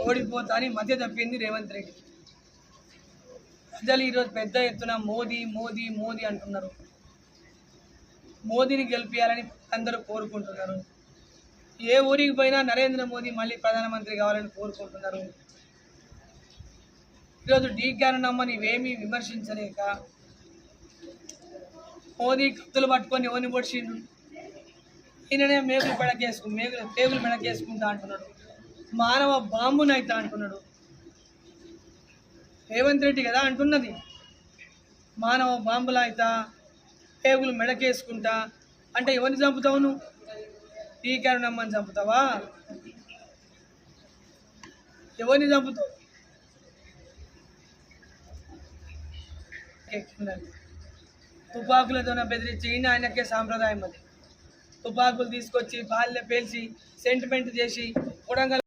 ఓడిపోతా అని మధ్య తప్పింది రేవంత్ రెడ్డి. ప్రజలు ఈరోజు పెద్ద ఎత్తున మోదీ మోదీ మోదీ అంటున్నారు. మోదీని గెలిపించాలని అందరూ కోరుకుంటున్నారు. ఏ ఊరికి పోయినా నరేంద్ర మోదీ మళ్ళీ ప్రధానమంత్రి కావాలని కోరుకుంటున్నారు. ఈరోజు డీకేనమ్మని ఇవేమీ విమర్శించలేక మోదీ కత్తులు పట్టుకొని ఎవరిని పొడిచిండు. ఈయననే పేగులు మెడకేసుకుంటా అంటున్నాడు. మానవ బాంబునైతా అంటున్నాడు. రేవంత్ రెడ్డి కదా అంటున్నది, మానవ బాంబులా అయితా పేగులు మెడకేసుకుంటా అంటే ఎవరిని చంపుతావు నువ్వు? డీకేనమ్మని చంపుతావా? ఎవరిని చంపుతావు? తుపాకులతోన బెదిరించి ఆయనకే సాంప్రదాయం. అది తుపాకులు తీసుకొచ్చి బాల్య పేల్చి సెంటిమెంట్ చేసి కొడంగల్